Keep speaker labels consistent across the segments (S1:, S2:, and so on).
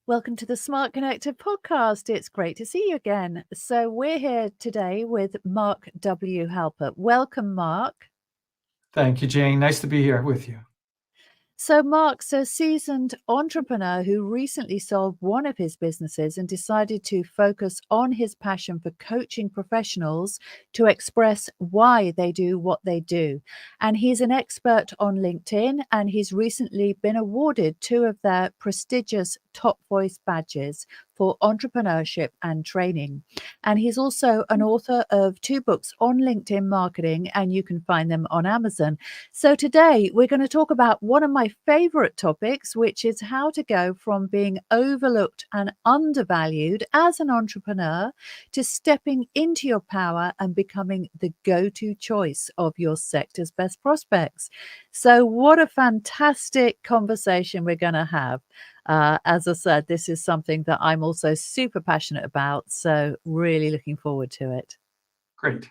S1: Welcome to the Smart Connected podcast. It's great to see you again. So, we're here today with Marc W. Halpert. Welcome, Marc.
S2: Thank you, Jane. Nice to be here with you.
S1: So, Marc's a seasoned entrepreneur who recently sold one of his businesses and decided to focus on his passion for coaching professionals to express why they do what they do. And he's an expert on LinkedIn, and he's recently been awarded two of their prestigious Top Voice badges for entrepreneurship and training. And he's also an author of two books on LinkedIn marketing, and you can find them on Amazon. So today we're going to talk about one of my favorite topics, which is how to go from being overlooked and undervalued as an entrepreneur to stepping into your power and becoming the go-to choice of your sector's best prospects. So what a fantastic conversation we're going to have. As I said, this is something that I'm also super passionate about. So really looking forward to it.
S2: Great.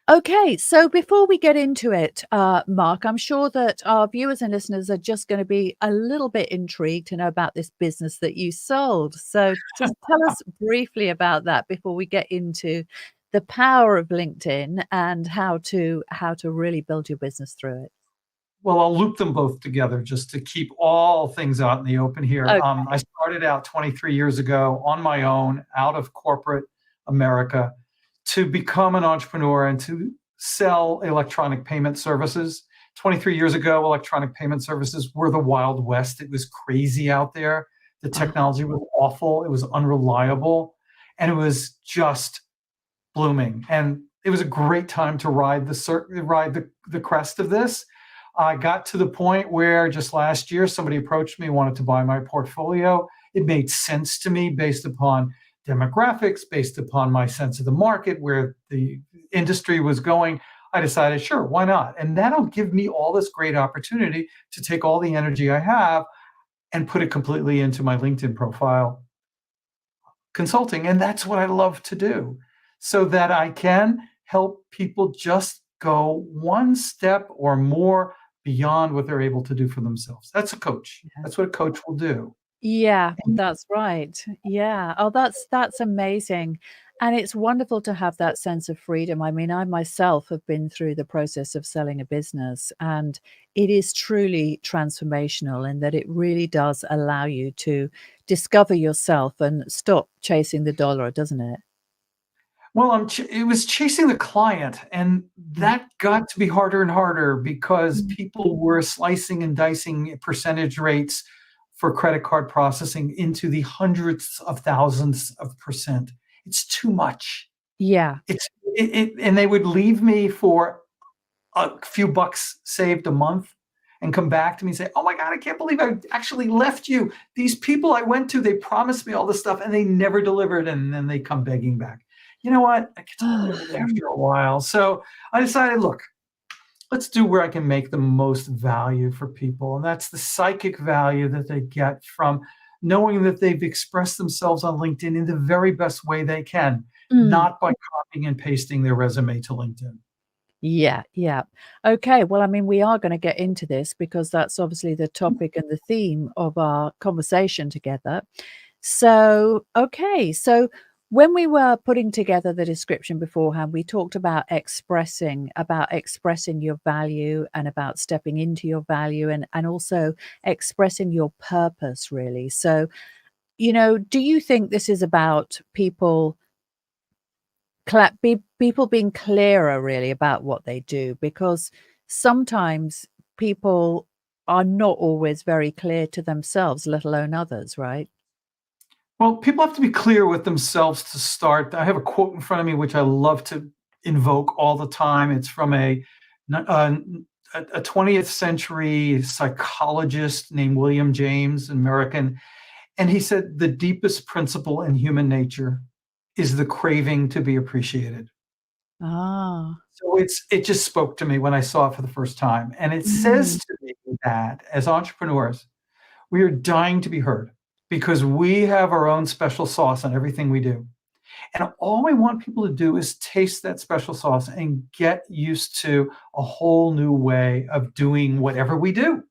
S1: Okay, so before we get into it, Marc, I'm sure that our viewers and listeners are just going to be a little bit intrigued to know about this business that you sold. So just tell us briefly about that before we get into the power of LinkedIn and how to really build your business through it.
S2: Well, I'll loop them both together just to keep all things out in the open here.
S1: Okay.
S2: I started out 23 years ago on my own, out of corporate America, to become an entrepreneur and to sell electronic payment services. 23 years ago, electronic payment services were the Wild West. It was crazy out there. The technology was awful. It was unreliable. And it was just blooming. And it was a great time to ride the crest of this. I got to the point where just last year, somebody approached me, wanted to buy my portfolio. It made sense to me based upon demographics, based upon my sense of the market, where the industry was going. I decided, sure, why not? And that'll give me all this great opportunity to take all the energy I have and put it completely into my LinkedIn profile consulting. And that's what I love to do, so that I can help people just go one step or more beyond what they're able to do for themselves. That's a coach. That's what a coach will do.
S1: Yeah, that's right. Yeah. Oh, that's amazing. And it's wonderful to have that sense of freedom. I mean, I myself have been through the process of selling a business, and it is truly transformational in that it really does allow you to discover yourself and stop chasing the dollar, doesn't it?
S2: Well, it was chasing the client, and that got to be harder and harder because
S1: Mm.
S2: people were slicing and dicing percentage rates for credit card processing into the hundreds of thousands of percent. It's too much.
S1: Yeah.
S2: And they would leave me for a few bucks saved a month and come back to me and say, "Oh my God, I can't believe I actually left you. These people I went to, they promised me all this stuff and they never delivered." And then they come begging back. You know what? I get tired of it after a while. So I decided, look, let's do where I can make the most value for people. And that's the psychic value that they get from knowing that they've expressed themselves on LinkedIn in the very best way they can,
S1: Mm.
S2: not by copying and pasting their resume to LinkedIn.
S1: Yeah, yeah. Okay, well, I mean, we are gonna get into this because that's obviously the topic and the theme of our conversation together. So, okay, so when we were putting together the description beforehand, we talked about expressing your value and about stepping into your value and also expressing your purpose, really. So, do you think this is about people being clearer really about what they do, because sometimes people are not always very clear to themselves, let alone others, right?
S2: Well, people have to be clear with themselves to start. I have a quote in front of me which I love to invoke all the time. It's from a 20th century psychologist named William James, an American, and he said the deepest principle in human nature is the craving to be appreciated.
S1: Ah.
S2: So it just spoke to me when I saw it for the first time, and it says
S1: Mm.
S2: to me that as entrepreneurs, we are dying to be heard because we have our own special sauce on everything we do. And all I want people to do is taste that special sauce and get used to a whole new way of doing whatever we do.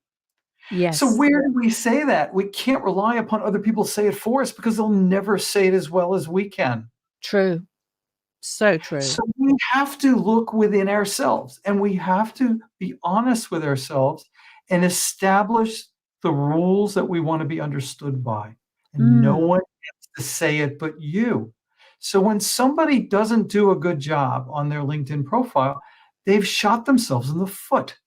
S2: So
S1: Yes.
S2: where do we say that? We can't rely upon other people to say it for us because they'll never say it as well as we can.
S1: True. So true.
S2: So we have to look within ourselves and we have to be honest with ourselves and establish the rules that we want to be understood by. And no
S1: Mm.
S2: one gets to say it but you. So when somebody doesn't do a good job on their LinkedIn profile, they've shot themselves in the foot.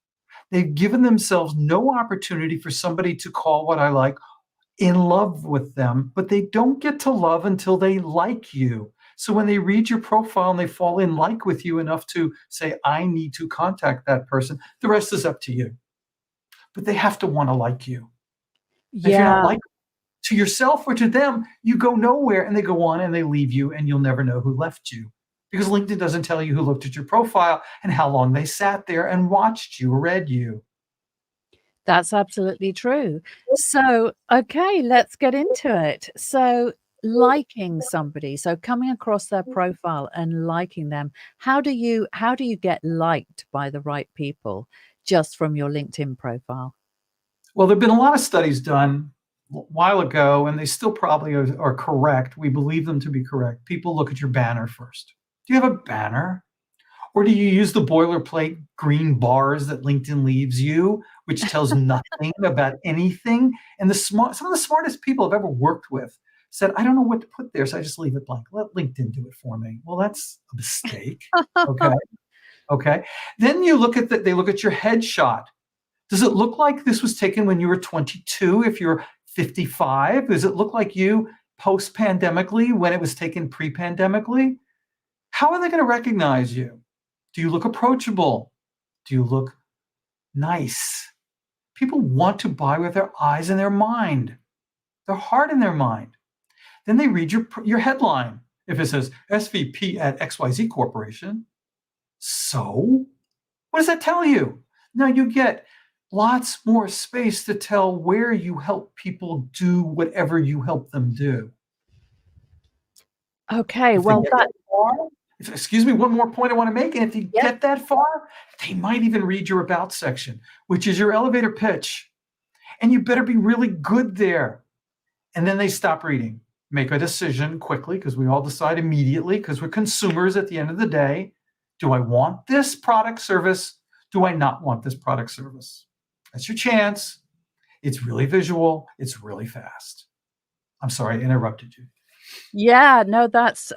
S2: They've given themselves no opportunity for somebody to call what I like in love with them, but they don't get to love until they like you. So when they read your profile and they fall in like with you enough to say, I need to contact that person, the rest is up to you. But they have to want to like you. And if you're not
S1: Yeah.
S2: like to yourself or to them, you go nowhere and they go on and they leave you and you'll never know who left you. Because LinkedIn doesn't tell you who looked at your profile and how long they sat there and watched you, read you.
S1: That's absolutely true. So, okay, let's get into it. So, liking somebody, so coming across their profile and liking them, how do you get liked by the right people just from your LinkedIn profile?
S2: Well, there have been a lot of studies done a while ago, and they still probably are correct. We believe them to be correct. People look at your banner first. Do you have a banner? Or do you use the boilerplate green bars that LinkedIn leaves you, which tells nothing about anything? And some of the smartest people I've ever worked with said, I don't know what to put there, so I just leave it blank. Let LinkedIn do it for me. Well, that's a mistake. Okay. Okay. Then you look at they look at your headshot. Does it look like this was taken when you were 22 if you're 55? Does it look like you post-pandemically when it was taken pre-pandemically? How are they going to recognize you? Do you look approachable? Do you look nice? People want to buy with their eyes and their mind, their heart and their mind. Then they read your headline. If it says SVP at XYZ Corporation, so what does that tell you? Now you get lots more space to tell where you help people do whatever you help them do.
S1: Okay,
S2: If they
S1: well,
S2: get
S1: that
S2: that far, excuse me, one more point I want to make. And if they
S1: yep.
S2: get that far, they might even read your about section, which is your elevator pitch. And you better be really good there. And then they stop reading. Make a decision quickly because we all decide immediately because we're consumers at the end of the day. Do I want this product service? Do I not want this product service? That's your chance. It's really visual. It's really fast. I'm sorry, I interrupted you.
S1: Yeah, no, that's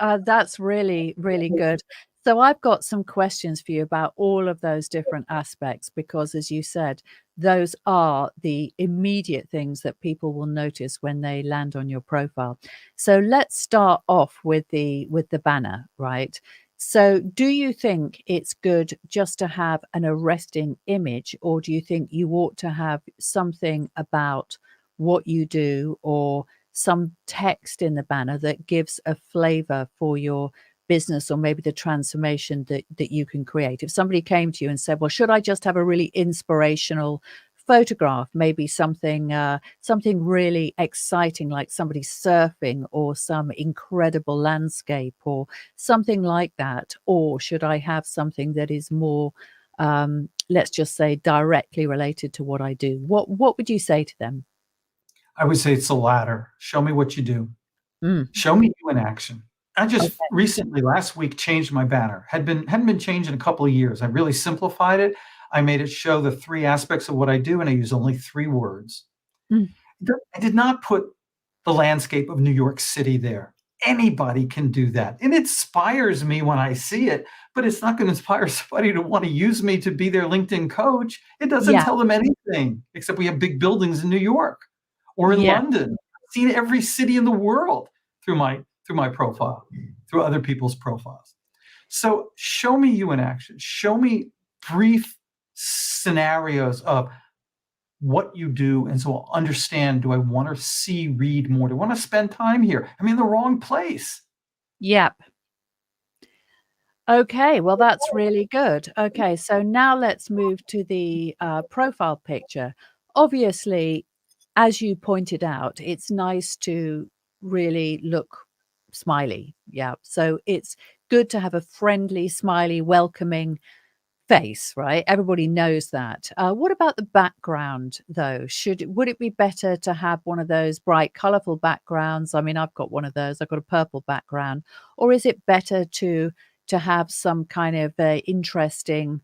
S1: really, really good. So I've got some questions for you about all of those different aspects because as you said, those are the immediate things that people will notice when they land on your profile. So let's start off with the banner, right? So do you think it's good just to have an arresting image, or do you think you ought to have something about what you do or some text in the banner that gives a flavor for your business or maybe the transformation that you can create? If somebody came to you and said, well, should I just have a really inspirational photograph, maybe something really exciting like somebody surfing or some incredible landscape or something like that, or should I have something that is more let's just say directly related to what I do? What would you say to them?
S2: I would say it's the latter. Show me what you do.
S1: Mm,
S2: Show me you in action. I just
S1: okay.
S2: recently, last week, changed my banner. Hadn't been changed in a couple of years. I really simplified it. I made it show the three aspects of what I do, and I use only three words.
S1: Mm.
S2: I did not put the landscape of New York City there. Anybody can do that. It inspires me when I see it, but it's not going to inspire somebody to want to use me to be their LinkedIn coach. It doesn't
S1: Yeah.
S2: tell them anything, except we have big buildings in New York or in
S1: Yeah.
S2: London. I've seen every city in the world through my profile, through other people's profiles. So show me you in action. Show me brief scenarios of what you do, and so I'll understand, do I want to see, read more? Do I want to spend time here? I'm in the wrong place.
S1: Yep. Okay, well, that's really good. Okay, so now let's move to the profile picture. Obviously, as you pointed out, it's nice to really look smiley. Yeah, so it's good to have a friendly, smiley, welcoming face, right? Everybody knows that. What about the background, though? Would it be better to have one of those bright, colorful backgrounds? I mean, I've got one of those. I've got a purple background. Or is it better to have some kind of interesting,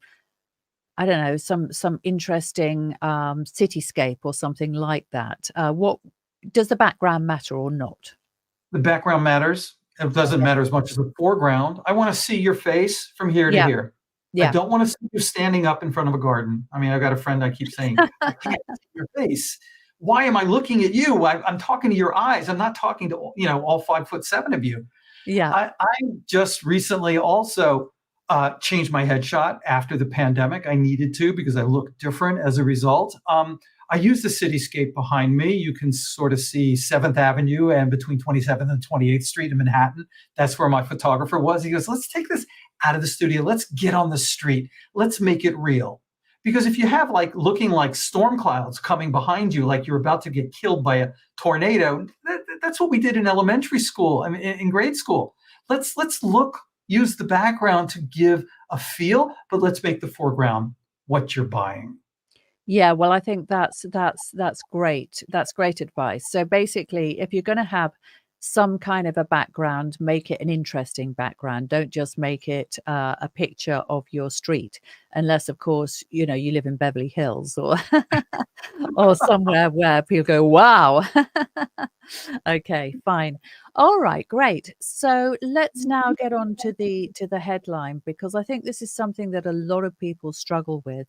S1: I don't know, some interesting cityscape or something like that? What does the background matter or not?
S2: The background matters. It doesn't
S1: Okay.
S2: matter as much as the foreground. I want to see your face from here to
S1: Yeah.
S2: here. I
S1: Yeah.
S2: don't want to see you standing up in front of a garden. I mean, I've got a friend I keep saying, I can't see your face. Why am I looking at you? I'm talking to your eyes. I'm not talking to, all 5'7" of you.
S1: Yeah.
S2: I just recently also changed my headshot after the pandemic. I needed to because I look different as a result. I use the cityscape behind me. You can sort of see 7th Avenue and between 27th and 28th Street in Manhattan. That's where my photographer was. He goes, let's take this out of the studio. Let's get on the street. Let's make it real. Because if you have looking like storm clouds coming behind you, like you're about to get killed by a tornado, that's what we did in elementary school, I mean, in grade school. Let's use the background to give a feel, but let's make the foreground what you're buying.
S1: Yeah, well, I think that's great. That's great advice. So basically, if you're going to have some kind of a background, make it an interesting background. Don't just make it a picture of your street, unless, of course, you live in Beverly Hills or or somewhere where people go, "Wow." Okay, fine. All right, great. So let's now get on to the headline because I think this is something that a lot of people struggle with.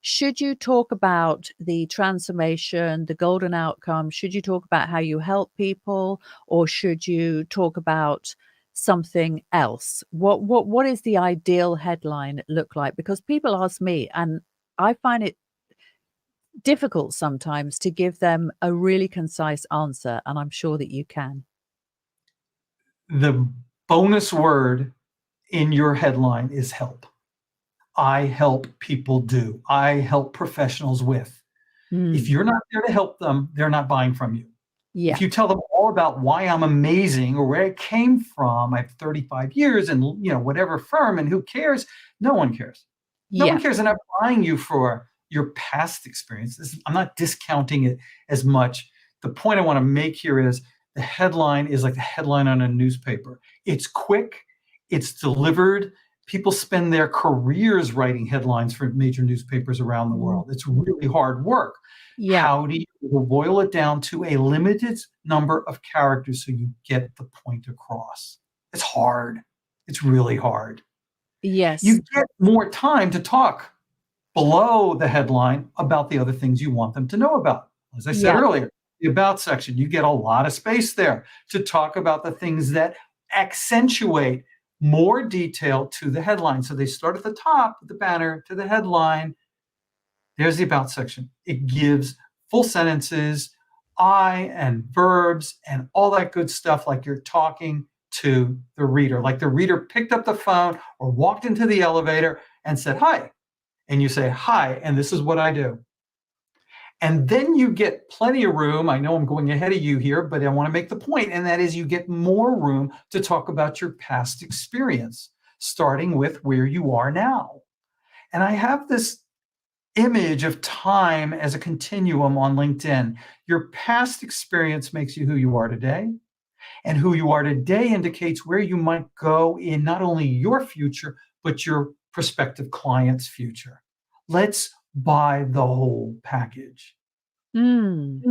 S1: Should you talk about the transformation, the golden outcome? Should you talk about how you help people, or should you talk about something else? What is the ideal headline look like? Because people ask me, and I find it difficult sometimes to give them a really concise answer, and I'm sure that you can.
S2: The bonus word in your headline is help. I help people do. I help professionals with. If
S1: Mm,
S2: you're not there to help them, they're not buying from you.
S1: yeah,
S2: If you tell them all about why I'm amazing or where I came from, I have 35 years and whatever firm, and who cares? No one cares. No one
S1: yeah,
S2: cares. And I'm buying you for your past experiences. I'm not discounting it as much. The point I want to make here is the headline is like the headline on a newspaper. It's quick, it's delivered. People spend their careers writing headlines for major newspapers around the
S1: mm,
S2: world. It's really hard work.
S1: yeah,
S2: How do you boil it down to a limited number of characters so you get the point across? It's hard. It's really hard.
S1: yes,
S2: You get more time to talk below the headline about the other things you want them to know about. As I said
S1: yeah,
S2: earlier, the about section, you get a lot of space there to talk about the things that accentuate more detail to the headline. So they start at the top with the banner to the headline. There's the about section. It gives full sentences, I and verbs and all that good stuff, like you're talking to the reader, like the reader picked up the phone or walked into the elevator and said, hi. And you say, hi, and this is what I do. And then you get plenty of room. I know I'm going ahead of you here, but I want to make the point, and that is you get more room to talk about your past experience, starting with where you are now. And I have this image of time as a continuum on LinkedIn. Your past experience makes you who you are today, and who you are today indicates where you might go in not only your future, but your prospective client's future. Let's buy the whole package.
S1: mm.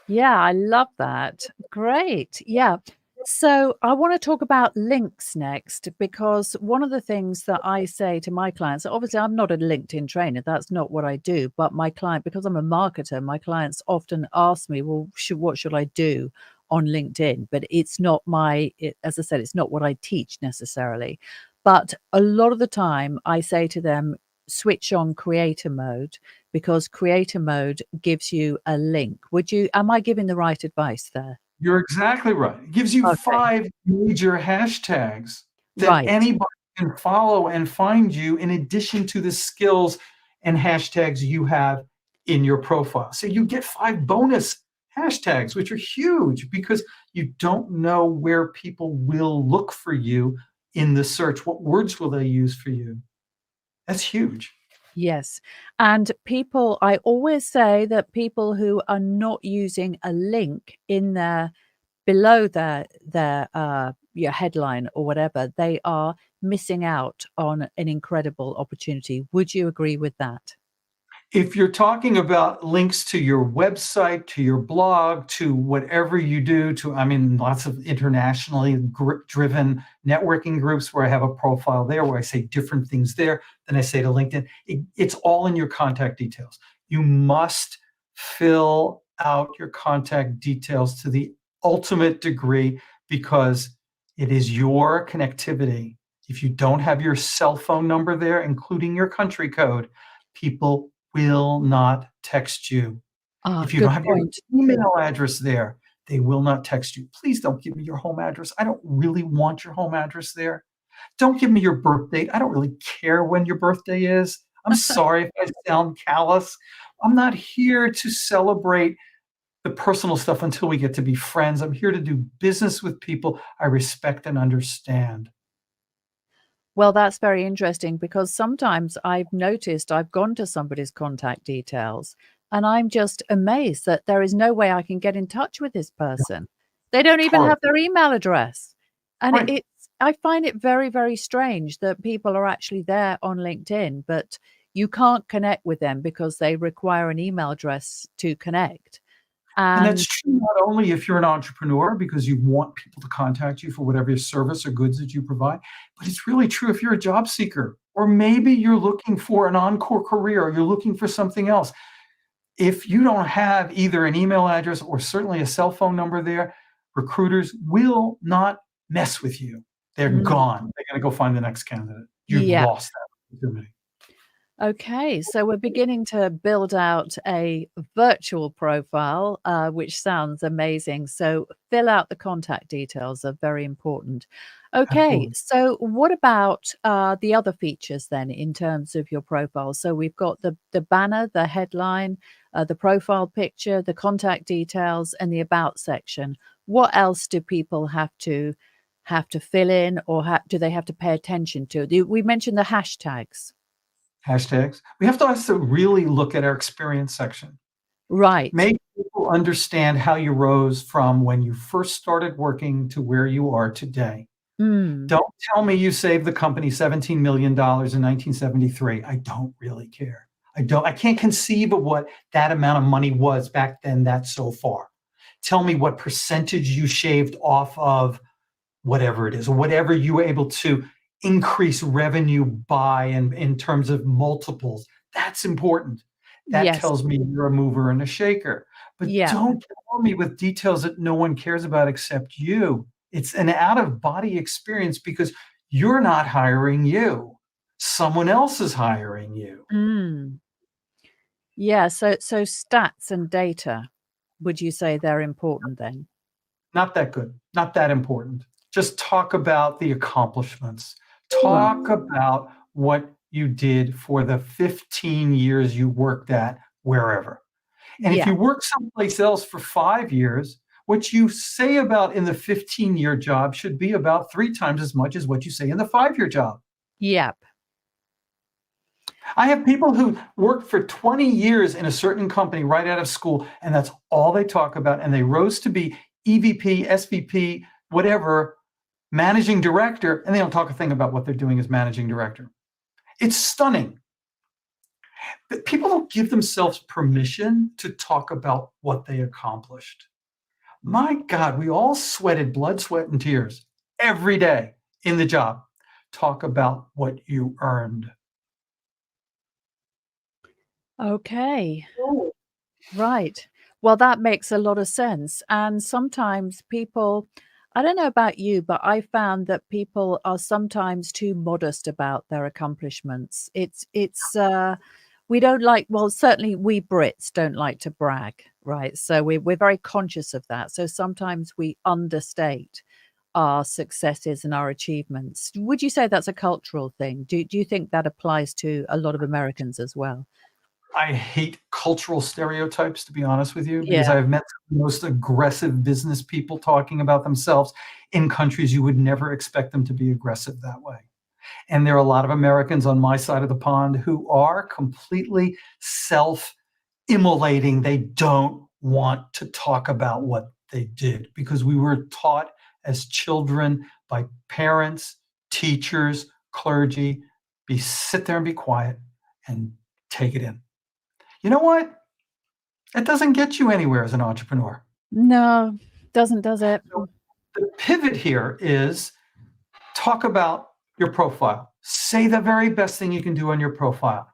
S1: Yeah, I love that. Great. Yeah. So I want to talk about links next because one of the things that I say to my clients, obviously, I'm not a LinkedIn trainer. That's not what I do. But my client, because I'm a marketer, my clients often ask me, well, what should I do on LinkedIn? But it's not as I said, it's not what I teach necessarily. But a lot of the time I say to them, switch on creator mode because creator mode gives you a link. Am I giving the right advice there?
S2: You're exactly right. It gives you
S1: Okay.
S2: 5 major hashtags that
S1: Right.
S2: anybody can follow and find you in addition to the skills and hashtags you have in your profile. So you get 5 bonus hashtags, which are huge because you don't know where people will look for you in the search. What words will they use for you? That's huge.
S1: Yes. And people, I always say that people who are not using a link in their below their headline or whatever, they are missing out on an incredible opportunity. Would you agree with that?
S2: If you're talking about links to your website, to your blog, to whatever you do, to, I mean, lots of internationally driven networking groups where I have a profile there where I say different things there than I say to LinkedIn. It's all in your contact details. You must fill out your contact details to the ultimate degree because it is your connectivity. If you don't have your cell phone number there, including your country code, people will not text you.
S1: Ah,
S2: If you
S1: good
S2: don't have your
S1: point.
S2: email address there, they will not text you. Please don't give me your home address. I don't really want your home address there. Don't give me your birth date. I don't really care when your birthday is. I'm sorry if I sound callous. I'm not here to celebrate the personal stuff until we get to be friends. I'm here to do business with people I respect and understand.
S1: Well, that's very interesting because sometimes I've noticed I've gone to somebody's contact details and I'm just amazed that there is no way I can get in touch with this person. They don't
S2: It's
S1: even
S2: horrible.
S1: have their email address. And
S2: Right.
S1: I find it very, very strange that people are actually there on LinkedIn, but you can't connect with them because they require an email address to connect.
S2: And that's
S1: And
S2: true not only if you're an entrepreneur because you want people to contact you for whatever your service or goods that you provide, but it's really true if you're a job seeker or maybe you're looking for an encore career or you're looking for something else. If you don't have either an email address or certainly a cell phone number there, recruiters will not mess with you. They're
S1: mm,
S2: gone. They're going to go find the next candidate. You've
S1: yeah.
S2: lost that opportunity.
S1: Okay, so we're beginning to build out a virtual profile, which sounds amazing. So fill out the contact details are very important. Okay,
S2: Absolutely.
S1: so what about the other features then in terms of your profile? So we've got the banner, the headline, the profile picture, the contact details, and the about section. What else do people have to fill in, or do they have to pay attention to? We mentioned the hashtags.
S2: Hashtags. We have to also really look at our experience section.
S1: Right.
S2: Make people understand how you rose from when you first started working to where you are today.
S1: Mm.
S2: Don't tell me you saved the company $17 million in 1973. I don't really care. I can't conceive of what that amount of money was back then, that's so far. Tell me what percentage you shaved off of whatever it is, or whatever you were able to increase revenue by in terms of multiples. That's important. That
S1: Yes.
S2: tells me you're a mover and a shaker. But
S1: Yeah.
S2: don't tell me with details that no one cares about except you. It's an out of body experience because you're not hiring you. Someone else is hiring you.
S1: Mm. Yeah, so stats and data, would you say they're important then?
S2: Not that good, not that important. Just talk about the accomplishments.
S1: Right.
S2: Talk about what you did for the 15 years you worked at wherever. And if
S1: Yeah.
S2: you work someplace else for 5 years, what you say about in the 15-year job should be about 3 times as much as what you say in the 5-year job.
S1: Yep.
S2: I have people who worked for 20 years in a certain company right out of school, and that's all they talk about. And they rose to be EVP, SVP, whatever, managing director, and they don't talk a thing about what they're doing as managing director. It's stunning. But people don't give themselves permission to talk about what they accomplished. My God, we all sweated blood, sweat, and tears every day in the job. Talk about what you earned.
S1: Okay. Right. Well, that makes a lot of sense. And sometimes people, I don't know about you, but I found that people are sometimes too modest about their accomplishments. We don't like, well, certainly we Brits don't like to brag, right? So we're very conscious of that. So sometimes we understate our successes and our achievements. Would you say that's a cultural thing? Do you think that applies to a lot of Americans as well?
S2: I hate cultural stereotypes, to be honest with you, because
S1: Yeah.
S2: I've met the most aggressive business people talking about themselves in countries you would never expect them to be aggressive that way. And there are a lot of Americans on my side of the pond who are completely self-immolating. They don't want to talk about what they did because we were taught as children by parents, teachers, clergy, sit there and be quiet and take it in. You know what? It doesn't get you anywhere as an entrepreneur.
S1: No, doesn't, does it?
S2: So the pivot here is talk about your profile. Say the very best thing you can do on your profile.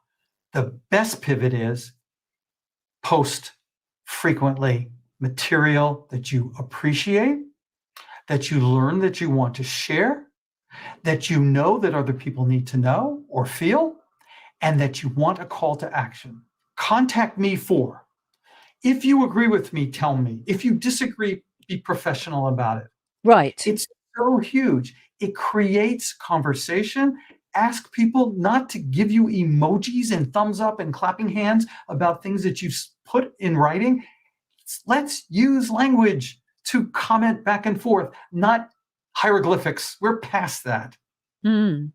S2: The best pivot is post frequently material that you appreciate, that you learn that you want to share, that you know that other people need to know or feel, and that you want a call to action. Contact me for. If you agree with me, tell me. If you disagree, be professional about it.
S1: Right.
S2: It's so huge. It creates conversation. Ask people not to give you emojis and thumbs up and clapping hands about things that you've put in writing. Let's use language to comment back and forth, not hieroglyphics. We're past that.
S1: Mm.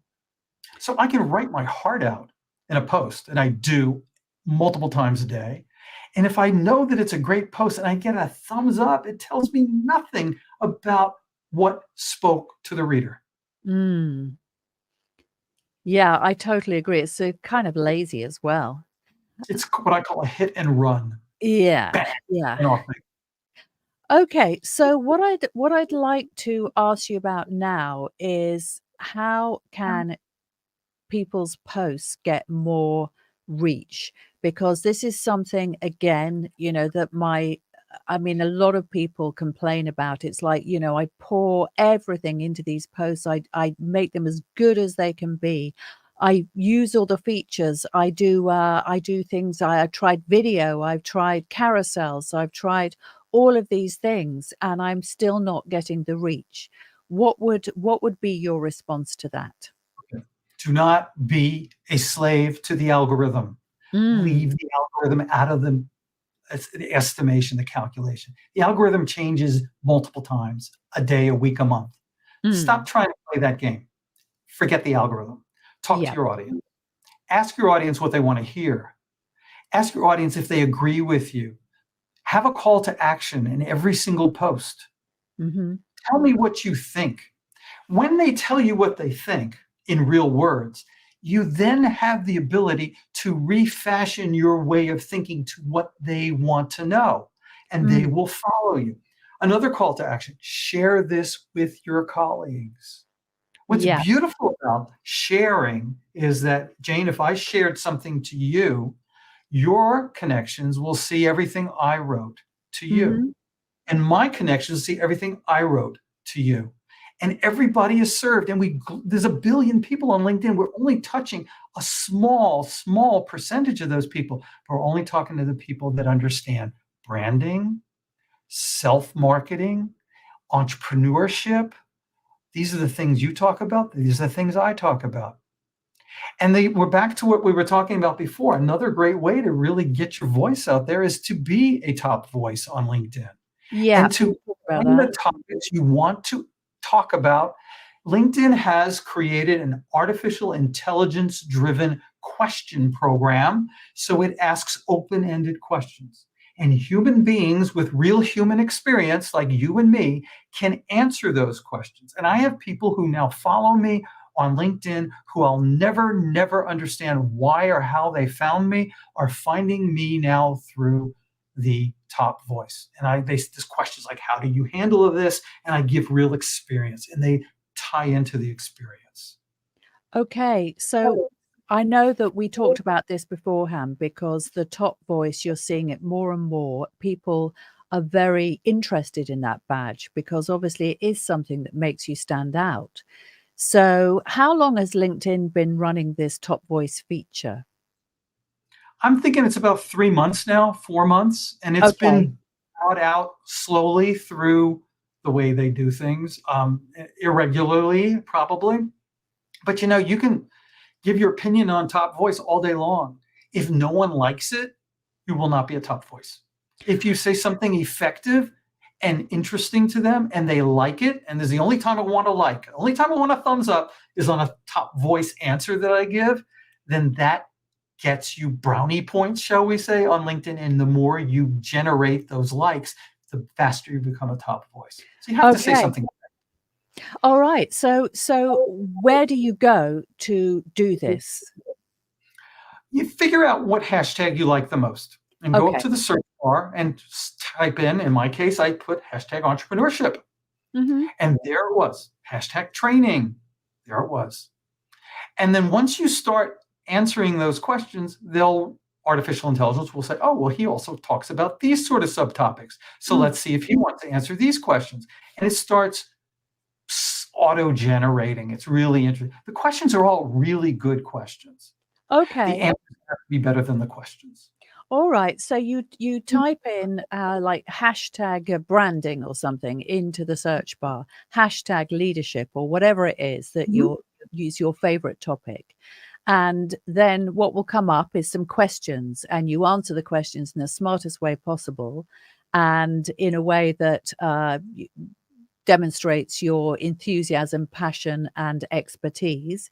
S2: So I can write my heart out in a post, and I do multiple times a day. And if I know that it's a great post and I get a thumbs up, it tells me nothing about what spoke to the reader.
S1: Mm. Yeah, I totally agree. It's so kind of lazy as well.
S2: It's what I call a hit and run.
S1: Yeah,
S2: Bang,
S1: yeah.
S2: and off they
S1: Okay, so what I'd like to ask you about now is how
S2: go.
S1: can people's posts get more reach? Because this is something, again, that I mean, a lot of people complain about. It's like, I pour everything into these posts. I make them as good as they can be. I use all the features. I do things. I tried video. I've tried carousels. I've tried all of these things, and I'm still not getting the reach. What would be your response to that?
S2: Do not be a slave to the algorithm.
S1: Mm,
S2: Leave the algorithm out of the estimation, the calculation. The algorithm changes multiple times a day, a week, a month.
S1: mm,
S2: Stop trying to play that game. Forget the algorithm. Talk to
S1: yeah.
S2: your audience. Ask your audience what they want to hear. Ask your audience if they agree with you. Have a call to action in every single post.
S1: Mhm.
S2: Tell me what you think. When they tell you what they think in real words, you then have the ability to refashion your way of thinking to what they want to know, and they
S1: Mm,
S2: will follow you. Another call to action, share this with your colleagues. What's
S1: yeah.
S2: beautiful about sharing is that, Jane, if I shared something to you, your connections will see everything I wrote to you.
S1: Mhm.
S2: And my connections see everything I wrote to you. And everybody is served. And there's a billion people on LinkedIn. We're only touching a small percentage of those people. We're only talking to the people that understand branding, self-marketing, entrepreneurship. These are the things you talk about. These are the things I talk about. And we're back to what we were talking about before. Another great way to really get your voice out there is to be a top voice on LinkedIn
S1: Yeah,
S2: and to
S1: people talk about
S2: find
S1: that.
S2: the topics you want to talk about. LinkedIn has created an artificial intelligence driven question program. So it asks open ended questions. And human beings with real human experience, like you and me, can answer those questions. And I have people who now follow me on LinkedIn who I'll never understand why or how they found me, are finding me now through the top voice. And this questions like, how do you handle this? And I give real experience, and they tie into the experience.
S1: Okay, so I know that we talked about this beforehand because the top voice, you're seeing it more and more. People are very interested in that badge because obviously it is something that makes you stand out. So, how long has LinkedIn been running this top voice feature?
S2: I'm thinking it's about 3 months now, 4 months, and it's
S1: Okay.
S2: been brought out slowly through the way they do things, irregularly, probably. But you can give your opinion on top voice all day long. If no one likes it, you will not be a top voice. If you say something effective, and interesting to them and they like it, and there's the only time I want to like, only time I want a thumbs up is on a top voice answer that I give, then that gets you brownie points, shall we say, on LinkedIn. And the more you generate those likes, the faster you become a top voice. So you have to say
S1: Okay.
S2: something.
S1: All right. So where do you go to do this?
S2: You figure out what hashtag you like the most and go up
S1: Okay.
S2: to the search bar and type in my case, I put hashtag entrepreneurship.
S1: Hmm.
S2: And there it was, hashtag training. There it was. And then once you start answering those questions, artificial intelligence will say, oh, well, he also talks about these sort of subtopics. So let's see if he wants to answer these questions. And it starts auto-generating. It's really interesting. The questions are all really good questions. The
S1: Okay.
S2: answers have to be better than the questions.
S1: All right. So you type in like hashtag branding or something into the search bar, hashtag leadership or whatever it is that you use your favorite topic. And then what will come up is some questions, and you answer the questions in the smartest way possible and in a way that demonstrates your enthusiasm, passion, and expertise.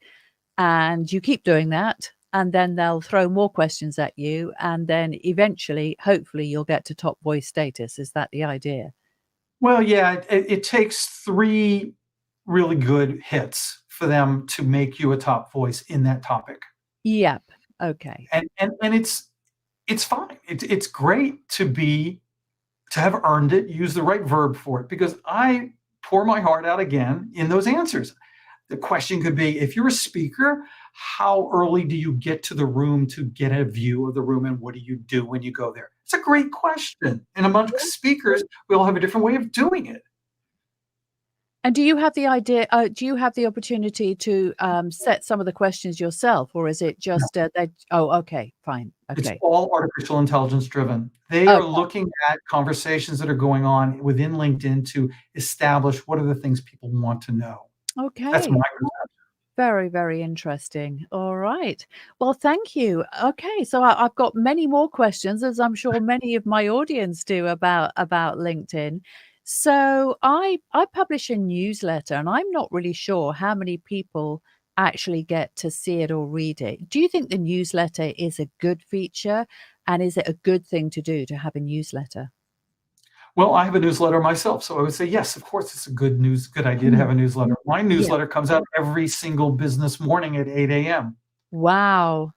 S1: And you keep doing that. And then they'll throw more questions at you. And then eventually, hopefully, you'll get to top voice status. Is that the idea?
S2: Well, yeah, it takes 3 really good hits for them to make you a top voice in that topic.
S1: Yep. Okay.
S2: And it's fine. It's great to have earned it, use the right verb for it, because I pour my heart out again in those answers. The question could be, if you're a speaker, how early do you get to the room to get a view of the room, and what do you do when you go there? It's a great question. And amongst speakers, we all have a different way of doing it.
S1: And do you have the opportunity to set some of the questions yourself, or is it
S2: No,
S1: just oh, okay, fine.
S2: it's
S1: Okay.
S2: all artificial intelligence driven. They are
S1: Okay.
S2: looking at conversations that are going on within LinkedIn to establish what are the things people want to know. That's
S1: Okay.
S2: my perspective.
S1: Very, very interesting. All right. Well, thank you. Okay, so I've got many more questions, as I'm sure many of my audience do about LinkedIn. So I publish a newsletter, and I'm not really sure how many people actually get to see it or read it. Do you think the newsletter is a good feature, and is it a good thing to do to have a newsletter?
S2: Well, I have a newsletter myself, so I would say, yes, of course, it's a good idea to
S1: Mm.
S2: have a newsletter. My
S1: Yeah.
S2: newsletter comes out every single business morning at 8 a.m.
S1: Wow.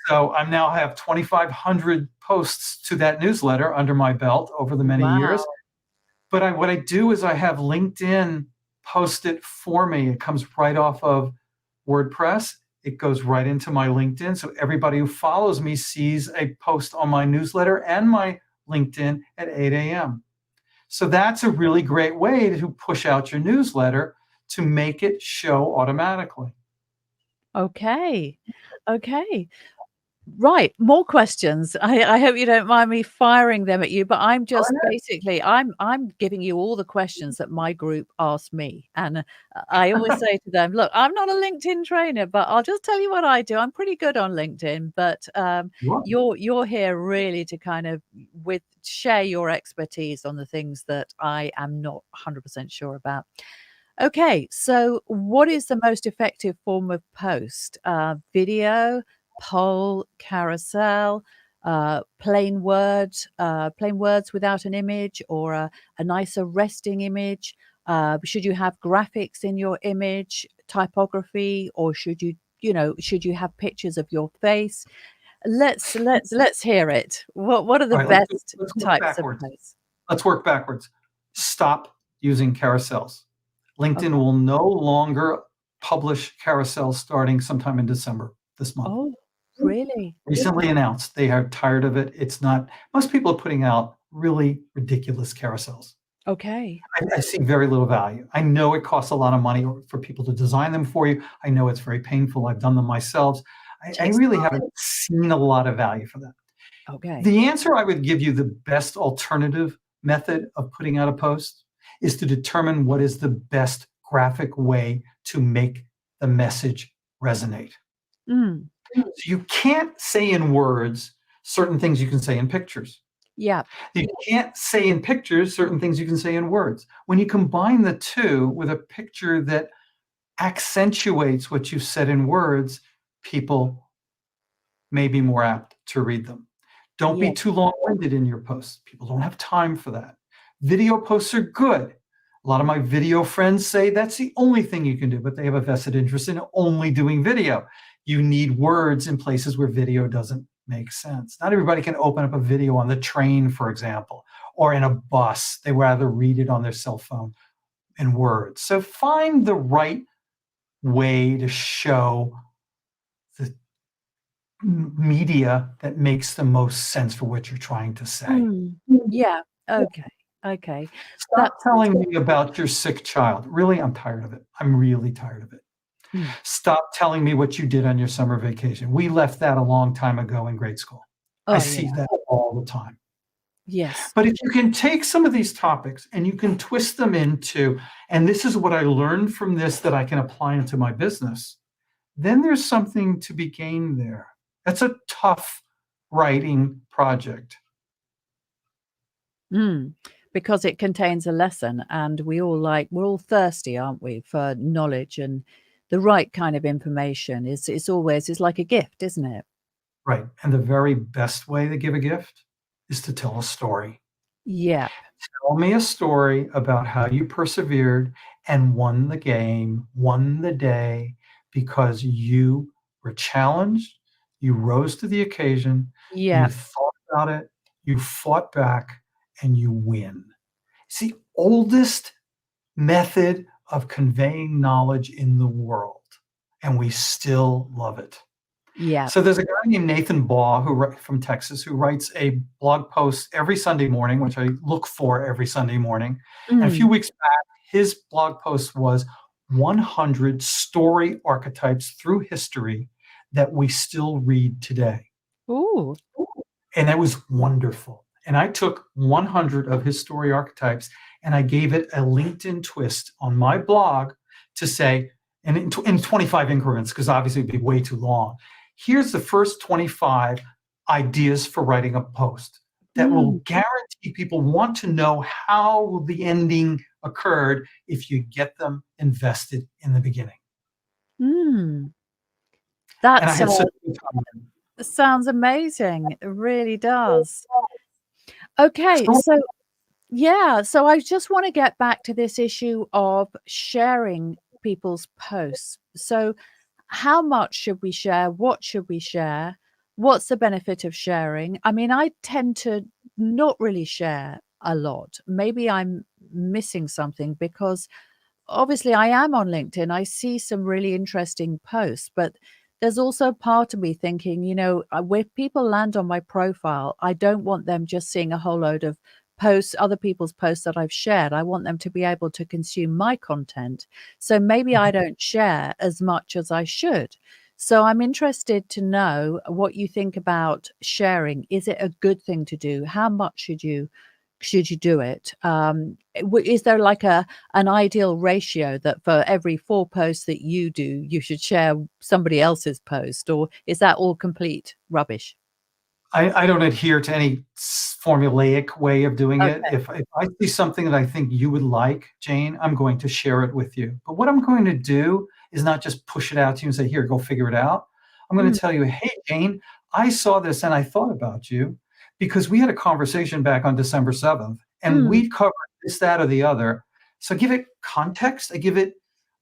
S2: So I now have 2,500 posts to that newsletter under my belt over the many years.
S1: Wow.
S2: But what I do is I have LinkedIn post it for me. It comes right off of WordPress. It goes right into my LinkedIn. So everybody who follows me sees a post on my newsletter and my LinkedIn at 8 a.m. So that's a really great way to push out your newsletter, to make it show automatically.
S1: Okay. Okay. Right, more questions. I hope you don't mind me firing them at you, but I'm
S2: Go
S1: just
S2: ahead.
S1: basically I'm giving you all the questions that my group asked me, and I always say to them, "Look, I'm not a LinkedIn trainer, but I'll just tell you what I do. I'm pretty good on LinkedIn, but you're here really to kind of with share your expertise on the things that I am not 100% sure about." Okay, so what is the most effective form of post? Video, poll, carousel, plain words without an image, or a nice arresting image? Should you have graphics in your image, typography, or should you have pictures of your face? Let's hear it. What are the
S2: All right,
S1: best
S2: let's work
S1: types of
S2: backwards.
S1: posts?
S2: Let's work backwards. Stop using carousels. LinkedIn
S1: Okay.
S2: will no longer publish carousels starting sometime in December this month.
S1: Oh, really?
S2: Recently announced they are tired of it. It's not, most people are putting out really ridiculous carousels.
S1: Okay.
S2: I see very little value. I know it costs a lot of money for people to design them for you. I know it's very painful. I've done them myself. I
S1: Takes
S2: really
S1: time.
S2: haven't seen a lot of value for that.
S1: Okay.
S2: The answer I would give you, the best alternative method of putting out a post, is to determine what is the best graphic way to make the message resonate.
S1: Mm.
S2: So you can't say in words certain things you can say in pictures.
S1: Yeah.
S2: You can't say in pictures certain things you can say in words. When you combine the two with a picture that accentuates what you said in words, people may be more apt to read them. Don't be
S1: Yeah.
S2: too long-winded in your posts. People don't have time for that. Video posts are good. A lot of my video friends say that's the only thing you can do, but they have a vested interest in only doing video. You need words in places where video doesn't make sense. Not everybody can open up a video on the train, for example, or in a bus. They rather read it on their cell phone in words. So find the right way to show the media that makes the most sense for what you're trying to say.
S1: Yeah. Okay. Okay.
S2: Stop telling me about your sick child. Really, I'm tired of it. I'm really tired of it. Stop telling me what you did on your summer vacation. We left that a long time ago in grade school. I see that all the time.
S1: Yes.
S2: But if you can take some of these topics and you can twist them into, and this is what I learned from this that I can apply into my business, then there's something to be gained there. That's a tough writing project.
S1: Because it contains a lesson, and we're all thirsty, aren't we, for knowledge, and the right kind of information is like a gift, isn't it?
S2: Right. And the very best way to give a gift is to tell a story.
S1: Yeah.
S2: Tell me a story about how you persevered and won the game, won the day, because you were challenged, you rose to the occasion,
S1: Yeah.
S2: you thought about it, you fought back, and you win. It's the oldest method of conveying knowledge in the world, and we still love it.
S1: Yeah.
S2: So there's a guy named Nathan Baugh from Texas who writes a blog post every Sunday morning, which I look for every Sunday morning. And a few weeks back, his blog post was 100 story archetypes through history that we still read today.
S1: Ooh.
S2: And that was wonderful. And I took 100 of his story archetypes and I gave it a LinkedIn twist on my blog to say, and in 25 increments, because obviously it'd be way too long. Here's the first 25 ideas for writing a post that will guarantee people want to know how the ending occurred if you get them invested in the beginning.
S1: That
S2: and I had such a good time.
S1: sounds amazing. It really does. Okay, so I just want to get back to this issue of sharing people's posts. So how much should we share? What should we share? What's the benefit of sharing? I mean, I tend to not really share a lot. Maybe I'm missing something because obviously I am on LinkedIn. I see some really interesting posts, but there's also part of me thinking, where people land on my profile, I don't want them just seeing a whole load of posts, other people's posts that I've shared. I want them to be able to consume my content. So maybe I don't share as much as I should. So I'm interested to know what you think about sharing. Is it a good thing to do? How much should you do it? Is there like an ideal ratio that for every 4 posts that you do, you should share somebody else's post, or is that all complete rubbish?
S2: I don't adhere to any formulaic way of doing it.
S1: Okay.
S2: If I see something that I think you would like, Jane, I'm going to share it with you. But what I'm going to do is not just push it out to you and say, here, go figure it out. I'm going to tell you, hey, Jane, I saw this and I thought about you because we had a conversation back on December 7th and we covered this, that, or the other. So I give it context. I give it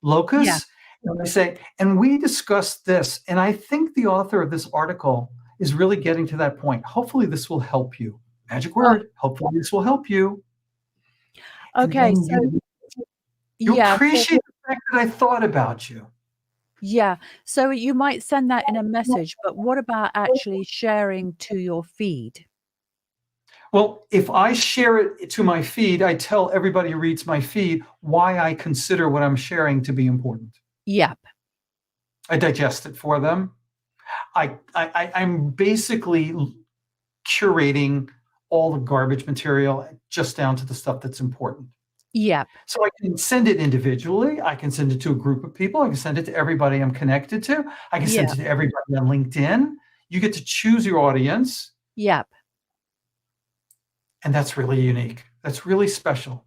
S2: locus.
S1: Yeah.
S2: And I say, and we discussed this. And I think the author of this article is really getting to that point. Hopefully this will help you. Magic word. Hopefully this will help you.
S1: Okay.
S2: So you appreciate the fact that I thought about you.
S1: Yeah. So you might send that in a message, but what about actually sharing to your feed?
S2: Well, if I share it to my feed, I tell everybody who reads my feed why I consider what I'm sharing to be important.
S1: Yep.
S2: I digest it for them. I'm basically curating all the garbage material just down to the stuff that's important.
S1: Yep.
S2: So I can send it individually. I can send it to a group of people. I can send it to everybody I'm connected to. I can send it to everybody on LinkedIn. You get to choose your audience.
S1: Yep.
S2: And that's really unique. That's really special.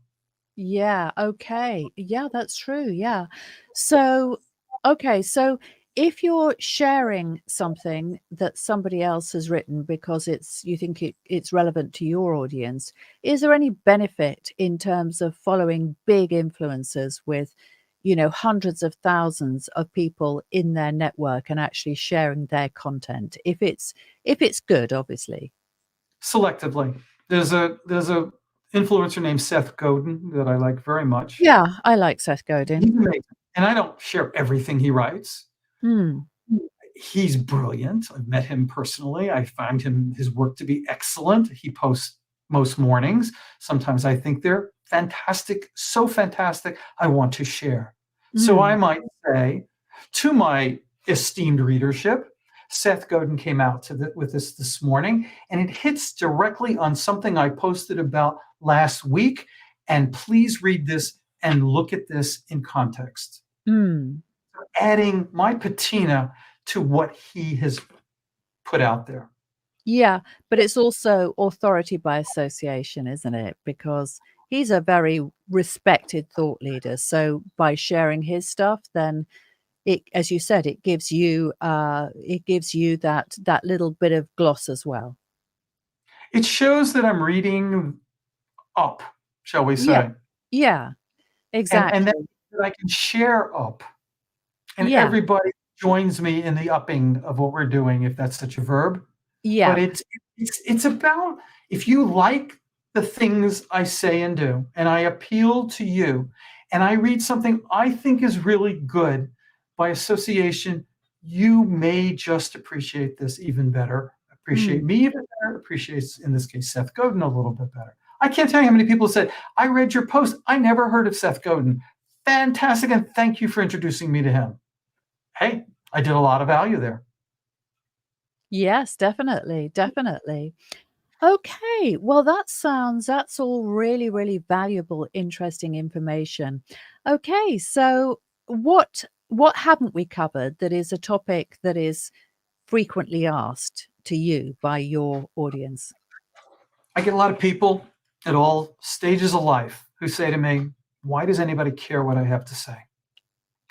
S1: Yeah, okay. Yeah, that's true. Yeah. So, okay, so if you're sharing something that somebody else has written because you think it's relevant to your audience, is there any benefit in terms of following big influencers with, hundreds of thousands of people in their network and actually sharing their content? If it's good, obviously.
S2: Selectively. There's a influencer named Seth Godin that I like very much.
S1: Yeah, I like Seth Godin.
S2: He's amazing. And I don't share everything he writes.
S1: Hmm.
S2: He's brilliant. I've met him personally. I find his work to be excellent. He posts most mornings. Sometimes I think they're fantastic, so fantastic, I want to share. So I
S1: Hmm.
S2: might say to my esteemed readership, Seth Godin came out with this morning, and it hits directly on something I posted about last week. And please read this and look at this in context,
S1: Hmm.
S2: adding my patina to what he has put out there.
S1: Yeah, but it's also authority by association, isn't it? Because he's a very respected thought leader. So by sharing his stuff, then as you said, it gives you that little bit of gloss as well.
S2: It shows that I'm reading up, shall we
S1: Yeah.
S2: say,
S1: Yeah,
S2: and
S1: exactly.
S2: that I can share up, and
S1: Yeah.
S2: everybody joins me in the upping of what we're doing, if that's such a verb. But
S1: Yeah.
S2: it's about, if you like the things I say and do, and I appeal to you, and I read something I think is really good, by association, you may just appreciate this even better, appreciate
S1: Mm.
S2: me even better, appreciates, in this case, Seth Godin a little bit better. I can't tell you how many people said, I read your post. I never heard of Seth Godin. Fantastic, and thank you for introducing me to him. Hey, I did a lot of value there.
S1: Yes, definitely, definitely. Okay, well, that's all really, really valuable, interesting information. Okay, so what haven't we covered that is a topic that is frequently asked to you by your audience?
S2: I get a lot of people at all stages of life who say to me, why does anybody care what I have to say?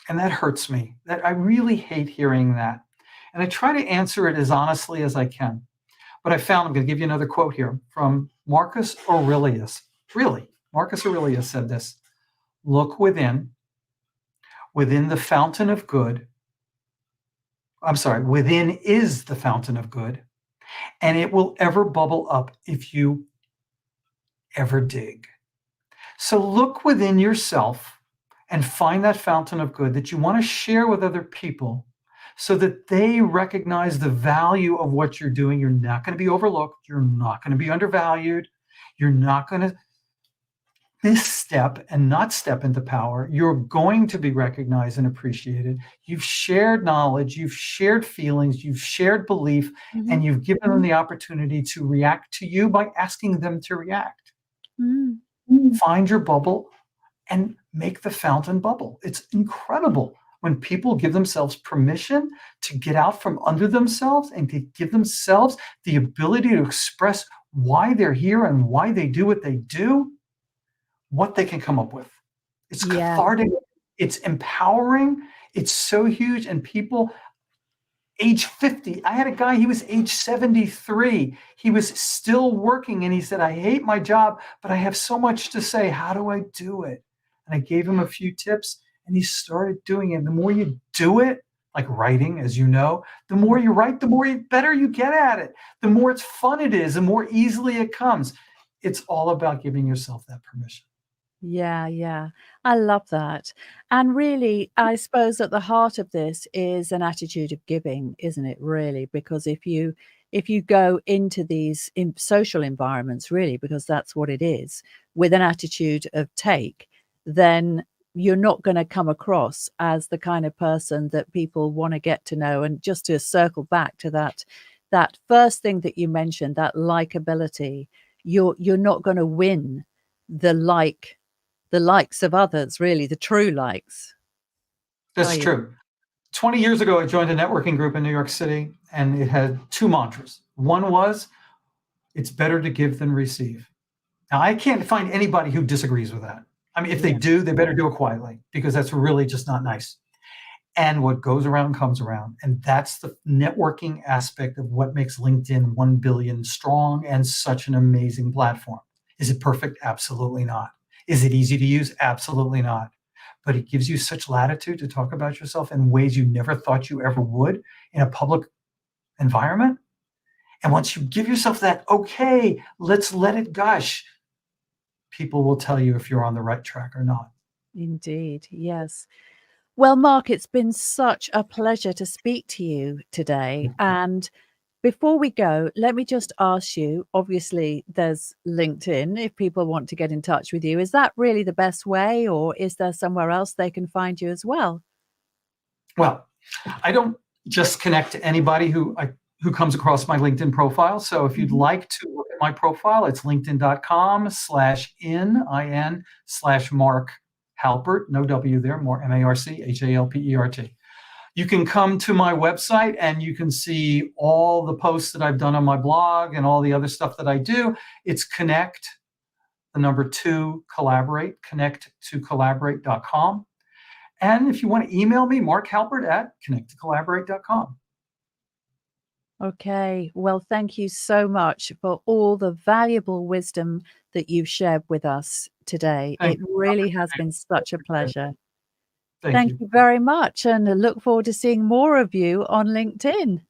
S2: And that hurts me. That I really hate hearing that. And I try to answer it as honestly as I can. But I found, I'm going to give you another quote here from Marcus Aurelius. Really, Marcus Aurelius said this: look within the fountain of good. I'm sorry, within is the fountain of good, and it will ever bubble up if you ever dig. So look within yourself and find that fountain of good that you want to share with other people, so that they recognize the value of what you're doing. You're not going to be overlooked. You're not going to be undervalued. You're not going to misstep and not step into power. You're going to be recognized and appreciated. You've shared knowledge, you've shared feelings, you've shared belief,
S1: Mhm.
S2: and you've given them the opportunity to react to you by asking them to react.
S1: Mm.
S2: Find your bubble and make the fountain bubble. It's incredible when people give themselves permission to get out from under themselves and to give themselves the ability to express why they're here and why they do what they do, what they can come up with. It's
S1: Yeah.
S2: cathartic, it's empowering, it's so huge. And people, age 50, I had a guy, he was age 73. He was still working, and he said, I hate my job, but I have so much to say. How do I do it? And I gave him a few tips, and he started doing it. The more you do it, like writing, as you know, the more you write, the more better you get at it. The more it's fun it is, the more easily it comes. It's all about giving yourself that permission.
S1: Yeah, yeah. I love that. And really, I suppose at the heart of this is an attitude of giving, isn't it, really? Because if you go into these social environments, really, because that's what it is, with an attitude of take, then you're not going to come across as the kind of person that people want to get to know. And just to circle back to that first thing that you mentioned, that likability, you're not going to win the likes of others, really, the true likes, are
S2: That's
S1: you?
S2: true. 20 years ago, I joined a networking group in New York City, and it had two mantras. One was, it's better to give than receive. Now, I can't find anybody who disagrees with that. I mean, if they
S1: Yeah,
S2: do, they better do it quietly because that's really just not nice. And what goes around comes around. And that's the networking aspect of what makes LinkedIn 1 billion strong and such an amazing platform. Is it perfect? Absolutely not. Is it easy to use? Absolutely not. But it gives you such latitude to talk about yourself in ways you never thought you ever would in a public environment. And once you give yourself that, okay, let's let it gush, people will tell you if you're on the right track or not.
S1: indeed. Yes. Well, Mark, it's been such a pleasure to speak to you today. And before we go, let me just ask you, obviously, there's LinkedIn if people want to get in touch with you. Is that really the best way, or is there somewhere else they can find you as well?
S2: Well, I don't just connect to anybody who comes across my LinkedIn profile. So if you'd
S1: Mhm.
S2: like to look at my profile, it's linkedin.com/in/Marc Halpert, no W there, more MarcHalpert. You can come to my website and you can see all the posts that I've done on my blog and all the other stuff that I do. It's connect, the number 2, collaborate, connect2collaborate.com. And if you want to email me, Marc Halpert at connecttocollaborate.com.
S1: Okay. Well, thank you so much for all the valuable wisdom that you've shared with us today.
S2: Thank
S1: It
S2: you.
S1: really has been such a pleasure.
S2: Thank
S1: Thank
S2: you.
S1: you very much, and I look forward to seeing more of you on LinkedIn.